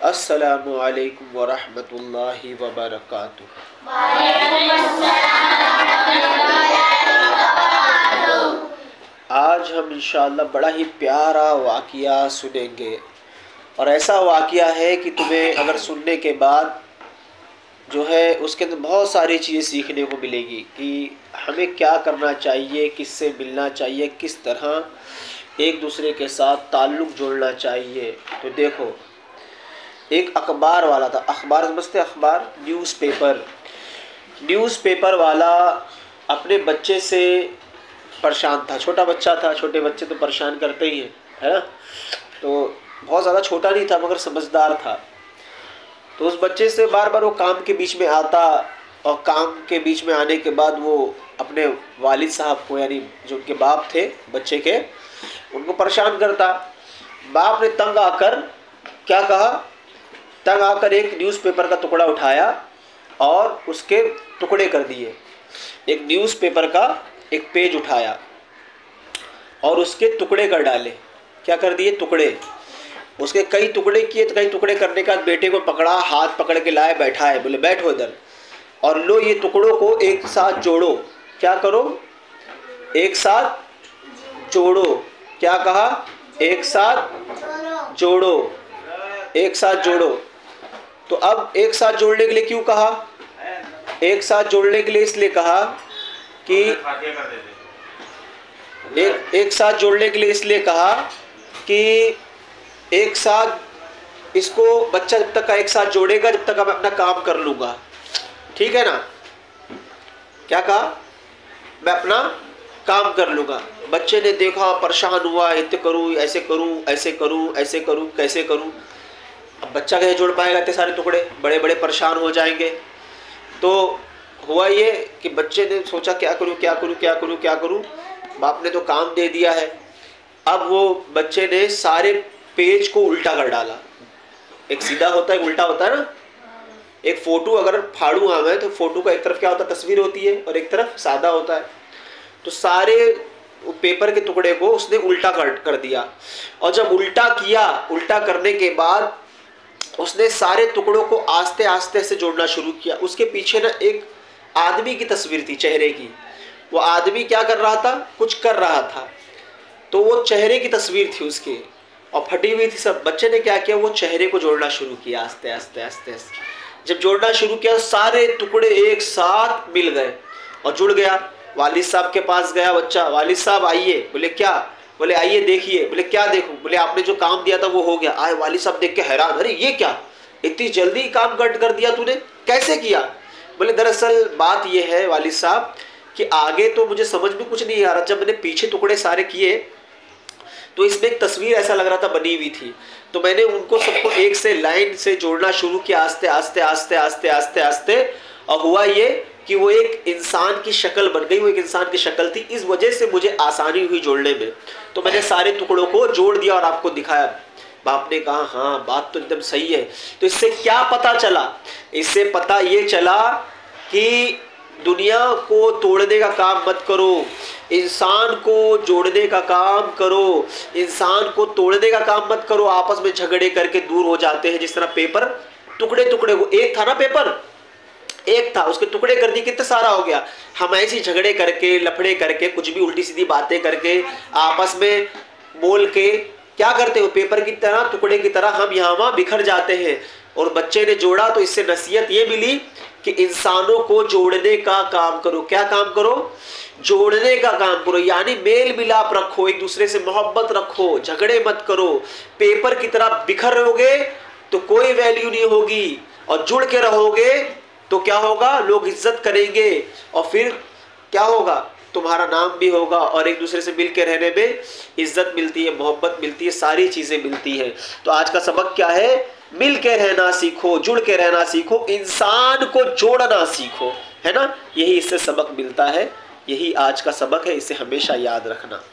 अस्सलामु अलैकुम वरहमतुल्लाहि वबरकातुहू। आज हम इंशाअल्लाह बड़ा ही प्यारा वाक़िया सुनेंगे, और ऐसा वाक़िया है कि तुम्हें अगर सुनने के बाद जो है उसके अंदर बहुत सारी चीज़ें सीखने को मिलेगी कि हमें क्या करना चाहिए, किससे मिलना चाहिए, किस तरह एक दूसरे के साथ ताल्लुक़ जोड़ना चाहिए। तो देखो, एक अखबार वाला था, अखबार समझते, अखबार न्यूज़पेपर वाला अपने बच्चे से परेशान था। छोटा बच्चा था, छोटे बच्चे तो परेशान करते ही हैं, है ना। तो बहुत ज़्यादा छोटा नहीं था मगर समझदार था। तो उस बच्चे से बार बार वो काम के बीच में आता, और काम के बीच में आने के बाद वो अपने वालिद साहब को, यानी जो उनके बाप थे बच्चे के, उनको परेशान करता। बाप ने तंग आकर क्या कहा, तंग आकर एक न्यूज़पेपर का टुकड़ा उठाया और उसके टुकड़े कर दिए। एक न्यूज़पेपर का एक पेज उठाया और उसके टुकड़े कर डाले। क्या कर दिए, टुकड़े। उसके कई टुकड़े किए, तो कई टुकड़े करने के बाद बेटे को पकड़ा, हाथ पकड़ के लाए, बैठाए, बोले बैठो इधर और लो ये टुकड़ों को एक साथ जोड़ो। क्या करो, एक साथ जोड़ो। क्या कहा, एक साथ जोड़ो, एक साथ जोड़ो। तो अब एक साथ जोड़ने के लिए क्यों कहा, एक साथ जोड़ने के लिए इसलिए कहा कि एक साथ जोड़ने के लिए इसलिए कहा कि एक साथ इसको बच्चा जब तक का एक साथ जोड़ेगा जब तक मैं अपना काम कर लूँगा, ठीक है ना। क्या कहा, मैं अपना काम कर लूँगा। बच्चे ने देखा, परेशान हुआ, इतने करूँ, ऐसे करूँ, ऐसे करूँ, ऐसे करूँ, कैसे करूँ। अब बच्चा कैसे जोड़ पाएगा इतने सारे टुकड़े, बड़े बड़े परेशान हो जाएंगे। तो हुआ ये कि बच्चे ने सोचा क्या करूँ, क्या करूँ, क्या करूँ, क्या करूँ। बाप ने तो काम दे दिया है। अब वो बच्चे ने सारे पेज को उल्टा कर डाला। एक सीधा होता है, एक उल्टा होता है ना। एक फ़ोटो अगर फाड़ू आम है तो फ़ोटो का एक तरफ क्या होता है, तस्वीर होती है, और एक तरफ सादा होता है। तो सारे पेपर के टुकड़े को उसने उल्टा कर दिया। और जब उल्टा किया, उल्टा करने के बाद उसने सारे टुकड़ों को आस्ते आस्ते से जोड़ना शुरू किया। उसके पीछे ना एक आदमी की तस्वीर थी, चेहरे की। वो आदमी क्या कर रहा था, कुछ कर रहा था। तो वो चेहरे की तस्वीर थी उसकी, और फटी हुई थी सब। बच्चे ने क्या किया, वो चेहरे को जोड़ना शुरू किया आस्ते आस्ते आस्ते आस्ते। जब जोड़ना शुरू किया, सारे टुकड़े एक साथ मिल गए और जुड़ गया। वालिद साहब के पास गया बच्चा, वालिद साहब आइए। बोले क्या, बोले आइए देखिए। बोले क्या देखूं, बोले आपने जो काम दिया था वो हो गया। आए वालिद साहब देख के हैरान, अरे ये क्या, इतनी जल्दी काम कर दिया तूने, कैसे किया। बोले दरअसल बात ये है वालिद साहब कि आगे तो मुझे समझ में कुछ नहीं आ रहा। जब मैंने पीछे टुकड़े सारे किए तो इसमें एक तस्वीर ऐसा लग रहा था बनी हुई थी, तो मैंने उनको सबको एक से लाइन से जोड़ना शुरू किया आस्ते आस्ते आस्ते आस्ते आस्ते आस्ते। और हुआ ये कि वो एक इंसान की शक्ल बन गई, वो एक इंसान की शक्ल थी। इस वजह से मुझे आसानी हुई जोड़ने में। तो मैंने सारे टुकड़ों को जोड़ दिया और आपको दिखाया। बाप ने कहा हाँ बात तो एकदम सही है। तो इससे क्या पता चला, इससे पता ये चला कि दुनिया को तोड़ने का काम मत करो, इंसान को जोड़ने का काम करो। इंसान को तोड़ने का काम मत करो। आपस में झगड़े करके दूर हो जाते हैं। जिस तरह पेपर टुकड़े टुकड़े को, एक था ना पेपर, एक था, उसके टुकड़े कर दिए, कितना सारा हो गया। हम ऐसे झगड़े करके, लफड़े करके, कुछ भी उल्टी सीधी बातें करके, आपस में बोल के क्या करते हो, पेपर की तरह, टुकड़े की तरह हम यहाँ वहाँ बिखर जाते हैं। और बच्चे ने जोड़ा तो इससे नसीहत ये मिली कि इंसानों को जोड़ने का काम करो। क्या काम करो, जोड़ने का काम करो। यानी मेल मिलाप रखो, एक दूसरे से मोहब्बत रखो, झगड़े मत करो। पेपर की तरह बिखर रहोगे तो कोई वैल्यू नहीं होगी, और जुड़ के रहोगे तो क्या होगा, लोग इज्जत करेंगे, और फिर क्या होगा, तुम्हारा नाम भी होगा, और एक दूसरे से मिल के रहने में इज्जत मिलती है, मोहब्बत मिलती है, सारी चीज़ें मिलती हैं। तो आज का सबक क्या है, मिल के रहना सीखो, जुड़ के रहना सीखो, इंसान को जोड़ना सीखो, है ना। यही इससे सबक मिलता है, यही आज का सबक है, इसे हमेशा याद रखना।